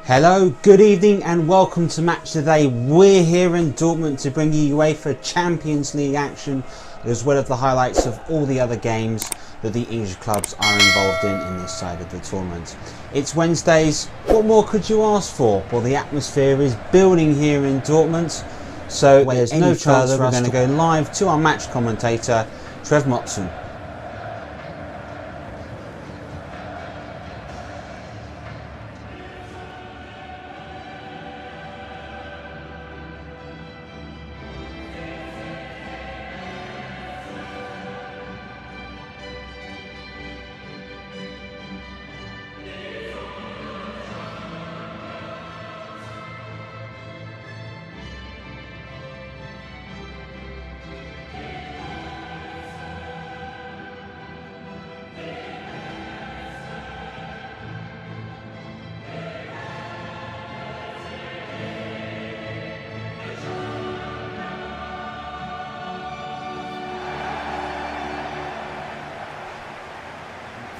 Hello, good evening and welcome to Match Today. We're here in Dortmund to bring you UEFA Champions League action as well as the highlights of all the other games that the English clubs are involved in this side of the tournament. It's Wednesdays, what more could you ask for? Well, the atmosphere is building here in Dortmund, so there's no chance we're going to go live to our match commentator, Trev Motson.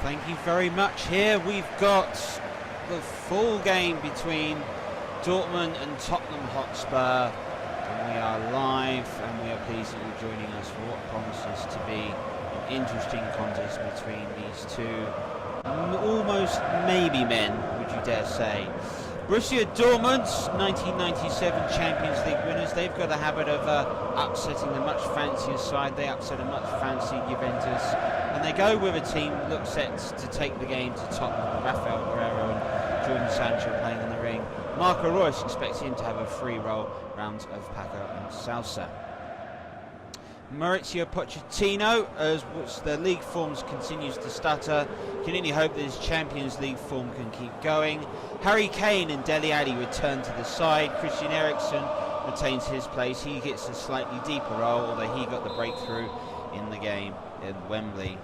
Thank you very much. Here we've got the full game between Dortmund and Tottenham Hotspur, and we are live, and we are pleased that you're joining us for what promises to be an interesting contest between these two almost maybe men, would you dare say. Borussia Dortmund, 1997 Champions League winners, they've got a habit of upsetting the much fancier side. They upset a much fancied Juventus, and they go with a team that looks set to take the game to Tottenham with Rafael Guerreiro and Jordan Sancho playing in the ring. Marco Reus expects him to have a free roll round of Paco and Salsa. Maurizio Pochettino, as the league forms continues to stutter, can only hope that his Champions League form can keep going. Harry Kane and Dele Alli return to the side. Christian Eriksen retains his place. He gets a slightly deeper role, although he got the breakthrough in the game in Wembley.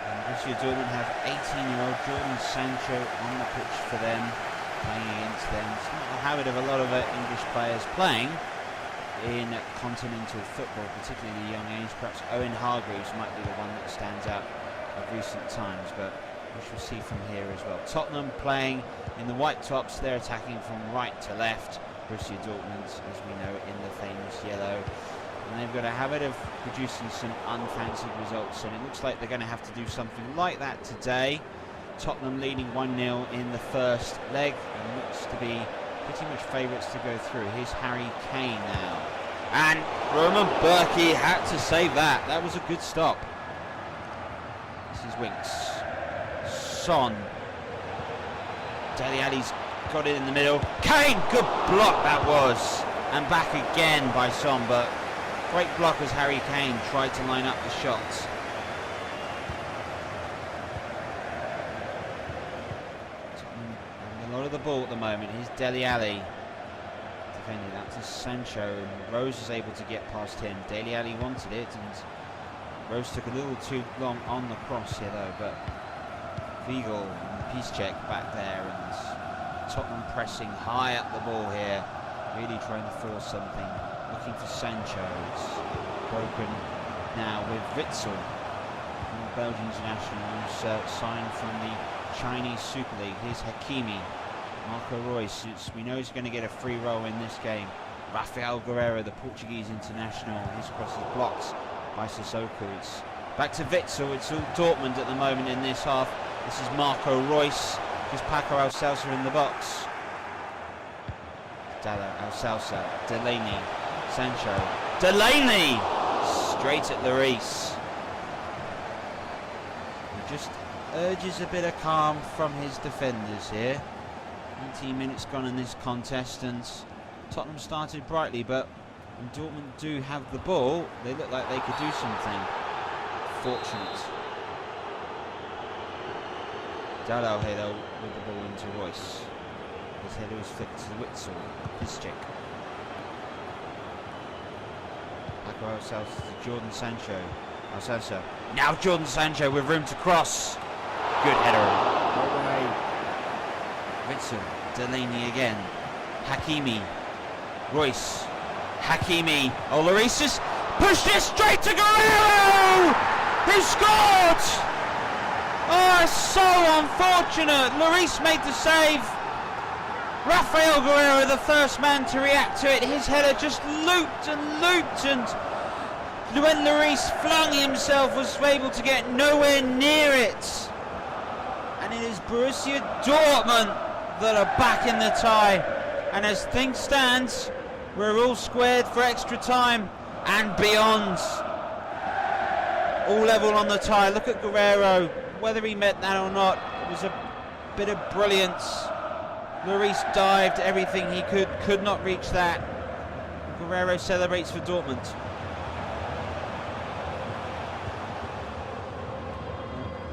And Borussia Dortmund have 18-year-old Jordan Sancho on the pitch for them, playing against them. It's not the habit of a lot of English players playing in continental football, particularly in a young age. Perhaps Owen Hargreaves might be the one that stands out of recent times, but we shall see from here as well. Tottenham playing in the white tops, they're attacking from right to left. Borussia Dortmund, as we know, in the famous yellow. And they've got a habit of producing some unfancied results, and it looks like they're going to have to do something like that today. Tottenham leading 1-0 in the first leg, and looks to be pretty much favourites to go through. Here's Harry Kane now, and Roman Berkey had to save that. That was a good stop. This is Winks. Son. Dele Alli's got it in the middle. Kane, good block that was, and back again by Son, but great block as Harry Kane tried to line up the shots. A lot of the ball at the moment. Here's Dele Alli defending that to Sancho, and Rose is able to get past him. Dele Alli wanted it, and Rose took a little too long on the cross here though, but Weigl and Piszczek back there, and Tottenham pressing high up the ball here, really trying to force something, looking for Sancho. It's broken now with Witsel, the Belgian international, who's signed from the Chinese Super League. Here's Hakimi. Marco Reus, we know he's going to get a free roll in this game. Rafael Guerreiro, the Portuguese international, his cross is blocked by Sissoko. It's back to Witsel. It's all Dortmund at the moment in this half. This is Marco Reus, just Paco Salsa in the box. Dalla Salsa, Delaney, Sancho, Delaney! Straight at Lloris. He just urges a bit of calm from his defenders here. 19 minutes gone in this contest, and Tottenham started brightly, but when Dortmund do have the ball, they look like they could do something. Fortunate. Dalot here though with the ball into Reus. His header was flicked to Witsel. Piszczek. Paco Salsa to Jordan Sancho. Salsa. Now Jordan Sancho with room to cross. Good header. Away. Witsel. Delaney again. Hakimi. Reus. Hakimi. Oh, Lloris just pushed it straight to Guerreiro, who scored! Oh, it's so unfortunate. Lloris made the save, Rafael Guerreiro, the first man to react to it. His header just looped and looped, and when Lloris flung himself, was able to get nowhere near it. And it is Borussia Dortmund that are back in the tie. And as things stand, we're all squared for extra time and beyond. All level on the tie. Look at Guerreiro. Whether he meant that or not, it was a bit of brilliance. Lloris dived everything he could not reach that. Guerreiro celebrates for Dortmund.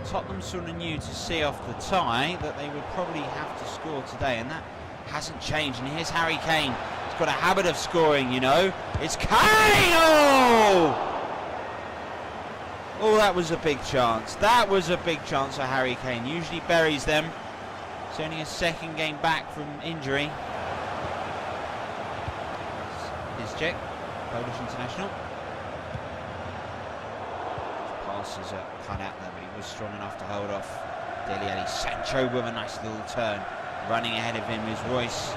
Tottenham sort of knew to see off the tie that they would probably have to score today, and that hasn't changed. And here's Harry Kane. He's got a habit of scoring, you know. It's Kane! Oh! Oh, that was a big chance. That was a big chance for Harry Kane. Usually buries them. It's only his second game back from injury. His check, Polish international. His passes are cut out there, but he was strong enough to hold off Dele Alli. Sancho with a nice little turn. Running ahead of him is Royce.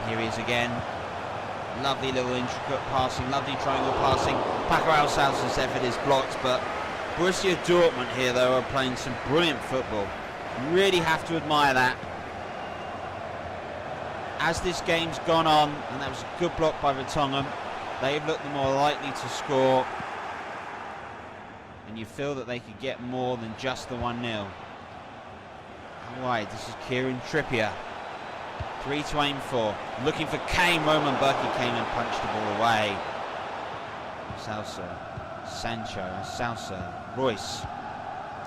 Here he is again. Lovely little intricate passing, lovely triangle passing. Paco Alcácer's effort is blocked, but Borussia Dortmund here, though, are playing some brilliant football. You really have to admire that. As this game's gone on, and that was a good block by Vertonghen, they've looked the more likely to score, and you feel that they could get more than just the 1-0. How wide? This is Kieran Trippier. 3 to aim for. Looking for Kane. Roman Burke came and punched the ball away. Salsa, Sancho, Salsa, Royce.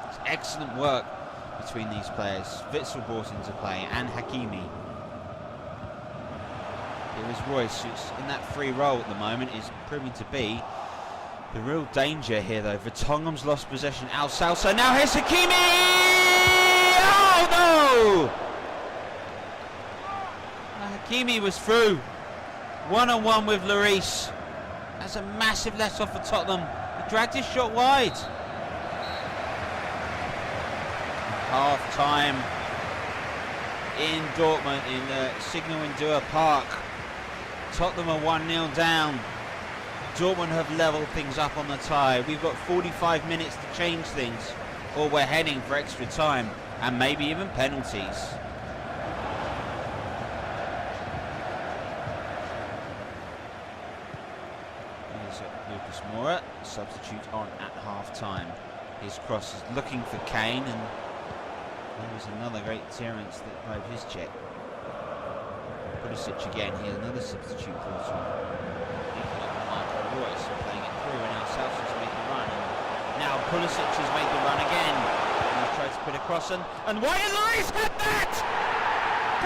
It's excellent work between these players. Witsel brought into play, and Hakimi. Here is Royce, who's in that free role at the moment, is proving to be the real danger here, though. Vertonghen's lost possession. Alcácer. Now here's Hakimi! Oh, no! Hakimi was through. One-on-one with Lloris. That's a massive let off for Tottenham. He dragged his shot wide. Half time in Dortmund in the Signal Iduna Park. Tottenham are 1-0 down. Dortmund have levelled things up on the tie. We've got 45 minutes to change things, or we're heading for extra time and maybe even penalties. Lucas Moura, substitute on at half-time. His cross is looking for Kane, and there was another great clearance that drove his check. Pulisic again here, another substitute brought on. Marco Royce playing it through, and now Salsa's made the run. And now Pulisic has made the run again. And he's tried to put a cross in, and Wyatt Lloris had that!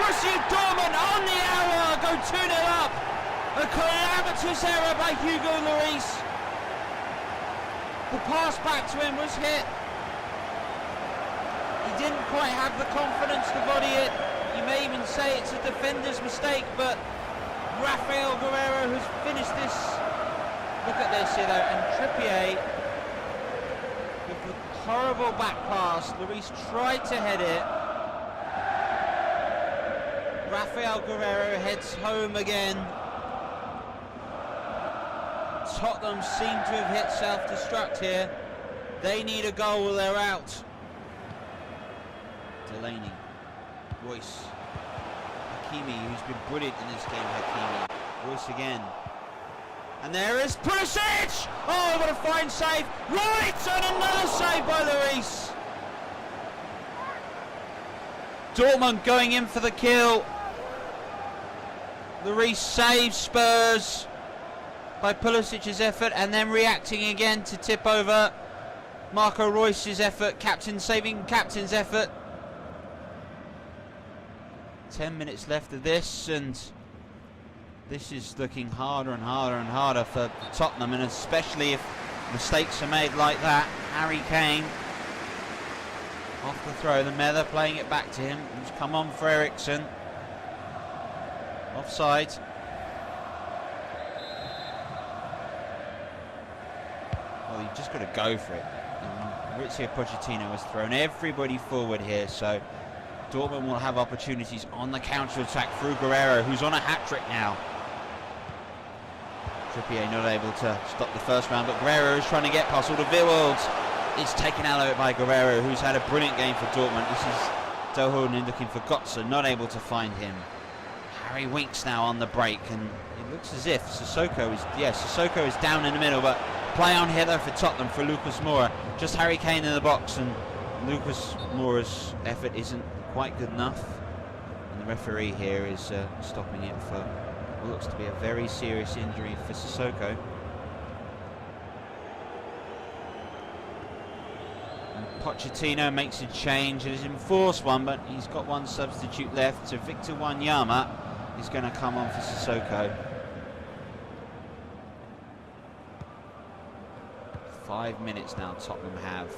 Borussia Dortmund on the hour, go 2-0 up. A calamitous error by Hugo Lloris. The pass back to him was hit. He didn't quite have the confidence to body it. You may even say it's a defender's mistake, but Rafael Guerreiro has finished this. Look at this here, though, and Trippier with the horrible back pass. Lloris tried to head it. Rafael Guerreiro heads home again. Tottenham seem to have hit self-destruct here. They need a goal or they're out. Delaney, Royce, Hakimi, who's been brilliant in this game. Hakimi, Royce again, and there is Pulisic. Oh, what a fine save! Right, and another save by Lloris. Dortmund going in for the kill. Lloris saves Spurs by Pulisic's effort, and then reacting again to tip over. Marco Royce's effort, saving captain's effort. 10 minutes left of this, and this is looking harder and harder and harder for Tottenham, and especially if mistakes are made like that. Harry Kane off the throw, the Nether playing it back to him. He's come on for Eriksson. Offside. Well, you've just got to go for it. Mauricio Pochettino has thrown everybody forward here, so Dortmund will have opportunities on the counter-attack through Guerrero, who's on a hat-trick now. Trippier not able to stop the first round, but Guerrero is trying to get past Alderweireld. It's taken out of it by Guerrero, who's had a brilliant game for Dortmund. This is Delhoden looking for Götze, not able to find him. Harry Winks now on the break, and it looks as if Sissoko is down in the middle, but play on header for Tottenham for Lucas Moura. Just Harry Kane in the box, and Lucas Moura's effort isn't quite good enough. And the referee here is stopping it for what looks to be a very serious injury for Sissoko. And Pochettino makes a change. It is an enforced one, but he's got one substitute left. So Victor Wanyama is going to come on for Sissoko. 5 minutes now Tottenham have.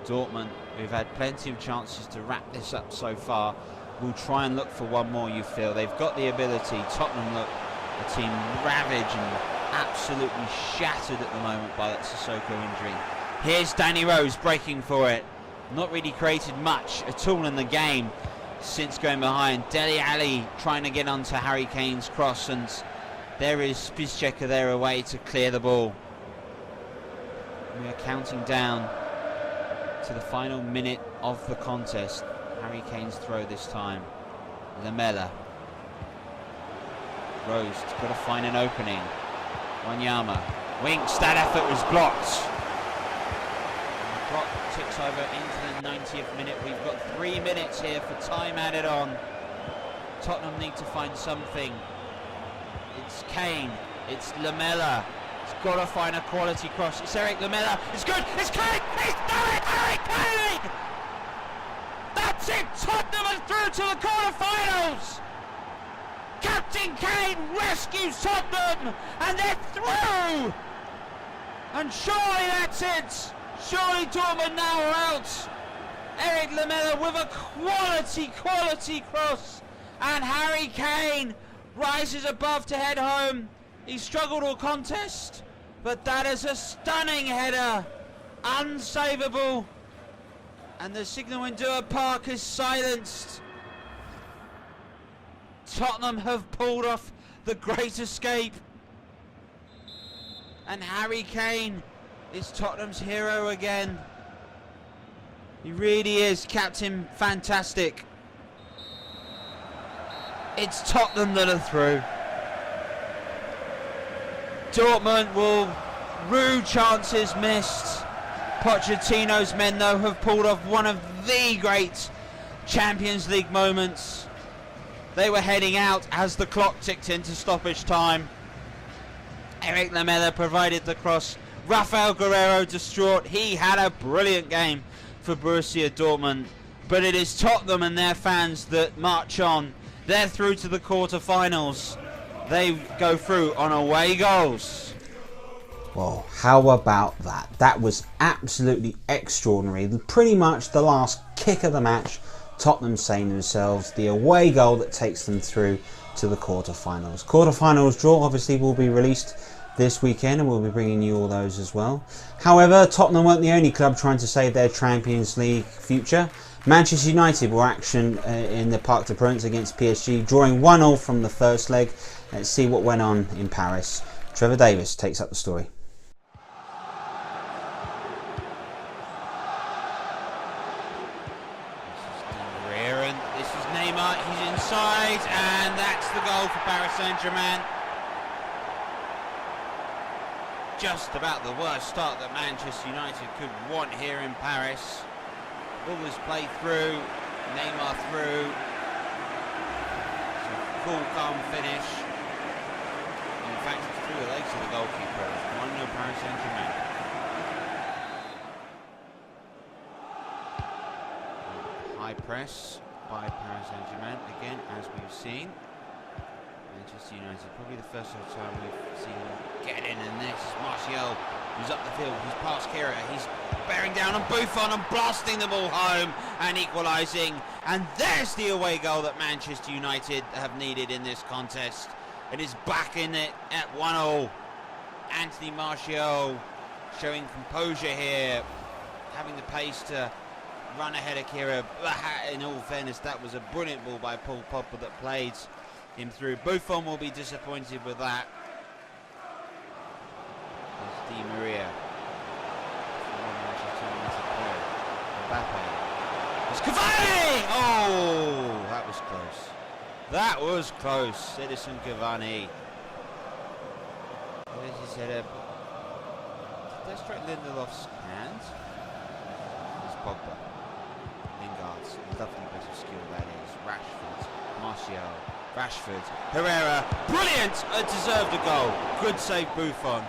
Dortmund, who've had plenty of chances to wrap this up so far, will try and look for one more, you feel. They've got the ability. Tottenham look a team ravaged and absolutely shattered at the moment by that Sissoko injury. Here's Danny Rose breaking for it. Not really created much at all in the game since going behind. Dele Alli trying to get onto Harry Kane's cross, and there is Spiszczeka there away to clear the ball. We are counting down to the final minute of the contest. Harry Kane's throw this time. Lamela. Rose got to find an opening. Wanyama. Winks, that effort was blocked. And the clock ticks over into the 90th minute. We've got 3 minutes here for time added on. Tottenham need to find something. It's Kane. It's Lamela. He's got to find a quality cross. It's Eric Lamela. It's good. It's Kane. He's done it. Harry Kane. That's it. Tottenham are through to the quarterfinals. Captain Kane rescues Tottenham, and they're through. And surely that's it. Surely Dortmund now are out. Eric Lamela with a quality cross, and Harry Kane rises above to head home. He struggled all contest, but that is a stunning header, unsavable, and the signal in Doha Park is silenced. Tottenham have pulled off the great escape, and Harry Kane is Tottenham's hero again. He really is Captain Fantastic. It's Tottenham that are through. Dortmund will rue chances missed. Pochettino's men, though, have pulled off one of the great Champions League moments. They were heading out as the clock ticked into stoppage time. Eric Lamela provided the cross. Rafael Guerrero distraught. He had a brilliant game for Borussia Dortmund. But it is Tottenham and their fans that march on. They're through to the quarterfinals. They go through on away goals. Well, how about that? That was absolutely extraordinary. Pretty much the last kick of the match, Tottenham saying to themselves, the away goal that takes them through to the quarterfinals. Quarterfinals draw obviously will be released this weekend, and we'll be bringing you all those as well. However, Tottenham weren't the only club trying to save their Champions League future. Manchester United were action in the Parc des Princes against PSG, drawing 1-1 from the first leg. Let's see what went on in Paris. Trevor Davis takes up the story. This is Neymar, he's inside, and that's the goal for Paris Saint-Germain. Just about the worst start that Manchester United could want here in Paris. Ball was played through, Neymar through. It's a cool, calm finish. In fact, it's through the legs of the goalkeeper. 1-0 Paris Saint-Germain. High press by Paris Saint-Germain, again, as we've seen. Manchester United, probably the first time we've seen them get in, and this is Martial, who's up the field, he's past Kira, he's bearing down on Buffon and blasting the ball home and equalising. And there's the away goal that Manchester United have needed in this contest. It is back in it at 1-0. Anthony Martial showing composure here, having the pace to run ahead of Kira. In all fairness, that was a brilliant ball by Paul Pogba that played him through. Buffon will be disappointed with that. There's Di Maria. Mbappe. It's Cavani! Oh, that was close. That was close. Edison Cavani. Where's his header? Did that straight Lindelof's hand? It's Pogba. Lingard's lovely bit of skill that is. Rashford, Martial, Rashford, Herrera. Brilliant! Deserved a goal. Good save, Buffon.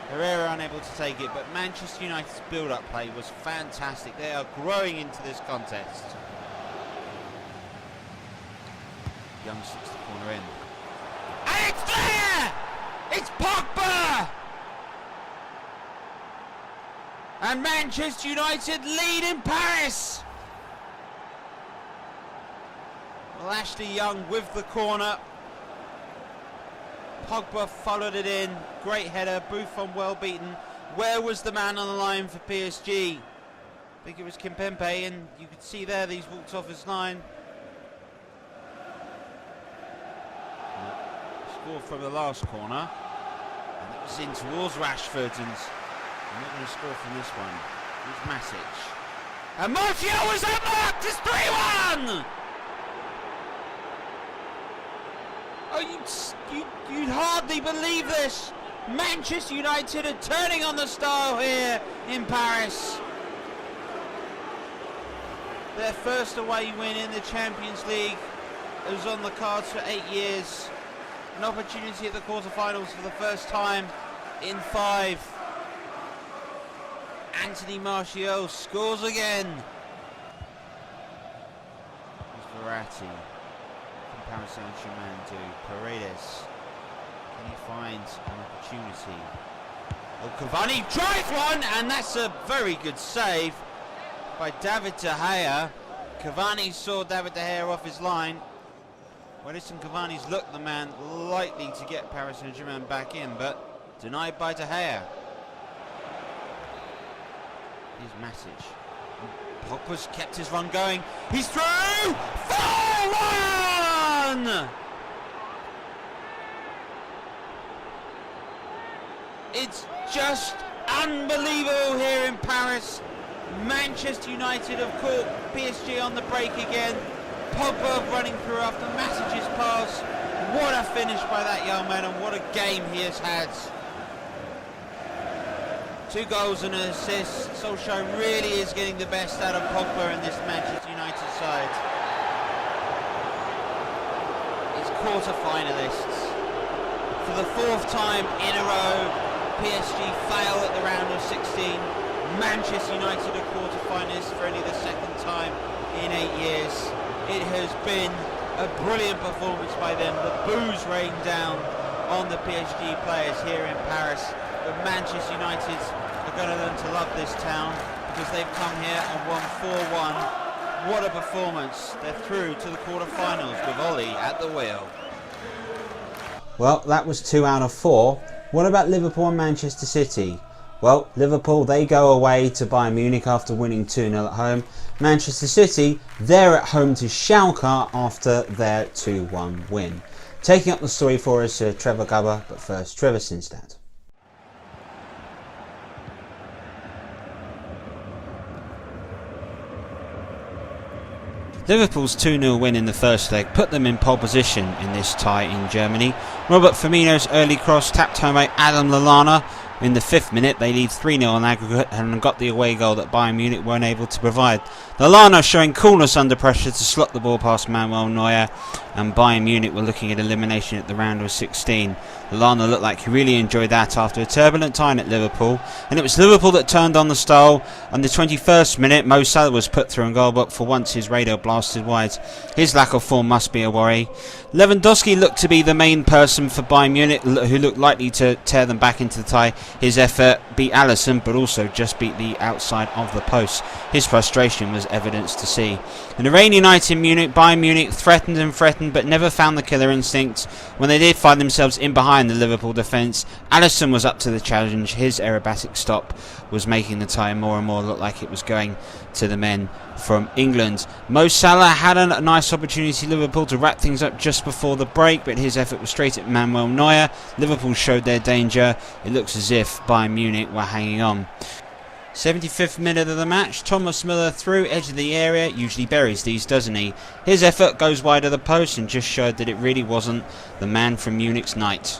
Herrera unable to take it, but Manchester United's build-up play was fantastic. They are growing into this contest. Young sticks the corner in. And it's there! It's Pogba! And Manchester United lead in Paris! Well, Ashley Young with the corner. Pogba followed it in. Great header. Buffon well beaten. Where was the man on the line for PSG? I think it was Kimpembe, and you could see there that he's walked off his line. Scored from the last corner. And it was in towards Rashford, and I'm not going to score from this one. It's Matic. And Martial was unmarked! It's 3-1! Oh, you'd hardly believe this. Manchester United are turning on the style here in Paris. Their first away win in the Champions League. It was on the cards for 8 years. An opportunity at the quarterfinals for the first time in 5. Anthony Martial scores again. There's Verratti. Paris Saint-Germain do. Paredes. Can he find an opportunity? Oh, Cavani drives one, and that's a very good save by David De Gea. Cavani saw David De Gea off his line. Well, listen, Cavani's looked the man likely to get Paris Saint-Germain back in, but denied by De Gea. Here's Matic. Pogba's kept his run going. He's through! 4-1! It's just unbelievable here in Paris. Manchester United have caught PSG on the break again. Pogba running through after Matic's pass. What a finish by that young man, and what a game he has had. 2 goals and an assist. Solskjaer really is getting the best out of Pogba in this Manchester United side. It's quarter-finalists. For the 4th time in a row, PSG fail at the round of 16. Manchester United are quarter-finalists for only the 2nd time in 8 years. It has been a brilliant performance by them. The boos rained down on the PSG players here in Paris. But Manchester United are going to learn to love this town because they've come here and won 4-1. What a performance. They're through to the quarter-finals with Ollie at the wheel. Well, that was 2 out of 4. What about Liverpool and Manchester City? Well, Liverpool, they go away to Bayern Munich after winning 2-0 at home. Manchester City, they're at home to Schalke after their 2-1 win. Taking up the story for us, Trevor Gubber, but first, Trevor Sinstad. Liverpool's 2-0 win in the first leg put them in pole position in this tie in Germany. Robert Firmino's early cross tapped home by Adam Lallana. In the 5th minute, they lead 3-0 on aggregate and got the away goal that Bayern Munich weren't able to provide. Lallana showing coolness under pressure to slot the ball past Manuel Neuer, and Bayern Munich were looking at elimination at the round of 16. Lallana looked like he really enjoyed that after a turbulent time at Liverpool, and it was Liverpool that turned on the style. On the 21st minute, Mo Salah was put through and goal, but for once his radar blasted wide. His lack of form must be a worry. Lewandowski looked to be the main person for Bayern Munich, who looked likely to tear them back into the tie. His effort beat Alisson, but also just beat the outside of the post. His frustration was evidence to see. In a rainy night in Munich, Bayern Munich threatened and threatened, but never found the killer instinct. When they did find themselves in behind the Liverpool defence, Alisson was up to the challenge. His aerobatic stop was making the tie more and more look like it was going to the men from England. Mo Salah had a nice opportunity, Liverpool, to wrap things up just before the break, but his effort was straight at Manuel Neuer. Liverpool showed their danger. It looks as if Bayern Munich were hanging on. 75th minute of the match, Thomas Müller through, edge of the area, usually buries these, doesn't he? His effort goes wide of the post and just showed that it really wasn't the man from Munich's night.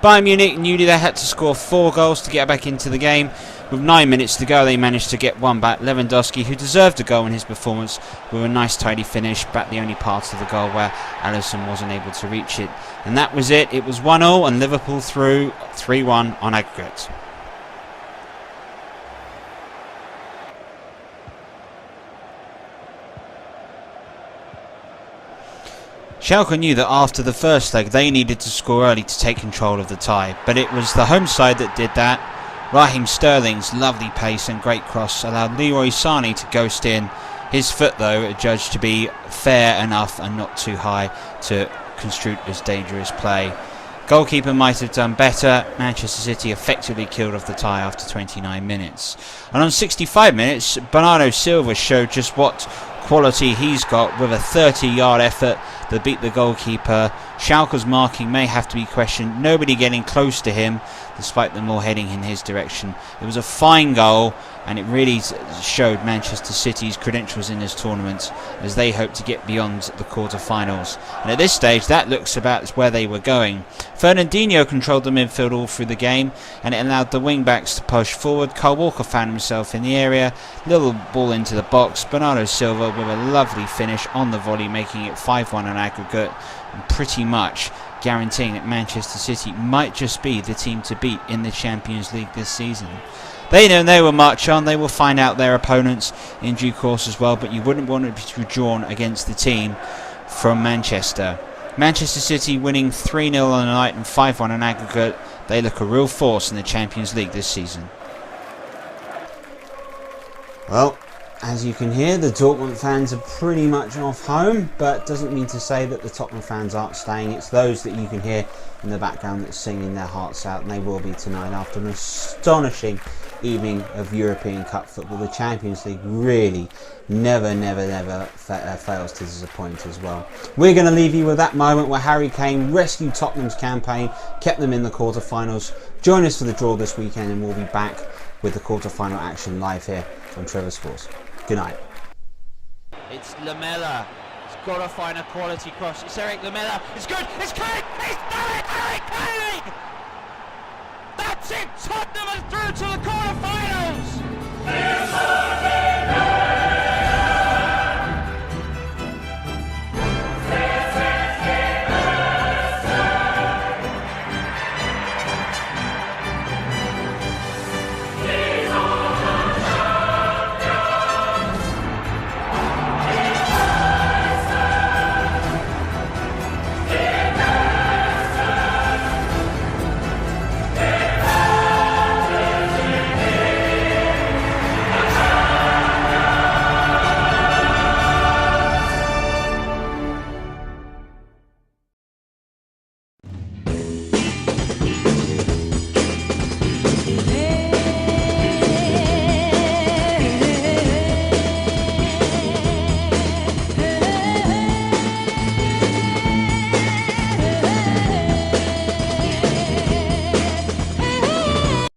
Bayern Munich knew they had to score 4 goals to get back into the game. With 9 minutes to go, they managed to get one back. Lewandowski, who deserved a goal in his performance, with a nice tidy finish, back the only part of the goal where Alisson wasn't able to reach it. And that was it. It was 1-0 and Liverpool through 3-1 on aggregate. Schalke knew that after the first leg they needed to score early to take control of the tie, but it was the home side that did that. Raheem Sterling's lovely pace and great cross allowed Leroy Sané to ghost in. His foot, though, adjudged to be fair enough and not too high to construe as dangerous play. Goalkeeper might have done better. Manchester City effectively killed off the tie after 29 minutes. And on 65 minutes, Bernardo Silva showed just what quality he's got with a 30-yard effort that beat the goalkeeper. Schalke's marking may have to be questioned. Nobody getting close to him, despite them all heading in his direction. It was a fine goal, and it really showed Manchester City's credentials in this tournament as they hope to get beyond the quarter-finals. And at this stage, that looks about where they were going. Fernandinho controlled the midfield all through the game, and it allowed the wing-backs to push forward. Kyle Walker found himself in the area, little ball into the box. Bernardo Silva with a lovely finish on the volley, making it 5-1 on aggregate, and pretty much guaranteeing that Manchester City might just be the team to beat in the Champions League this season. They know they will march on. They will find out their opponents in due course as well, but you wouldn't want it to be drawn against the team from Manchester. Manchester City winning 3-0 on the night and 5-1 on aggregate. They look a real force in the Champions League this season. Well, as you can hear, the Dortmund fans are pretty much off home, but doesn't mean to say that the Tottenham fans aren't staying. It's those that you can hear in the background that's singing their hearts out, and they will be tonight after an astonishing evening of European Cup football. The Champions League really never fails to disappoint as well. We're going to leave you with that moment where Harry Kane rescued Tottenham's campaign, kept them in the quarter-finals. Join us for the draw this weekend, and we'll be back with the quarter-final action live here on Trevor Sports. Good night. It's Lamela. He's got to find a quality cross. It's Eric Lamela. It's good. It's Kane. He's done it. Harry Kane. That's it. Tottenham are through to the quarter-finals.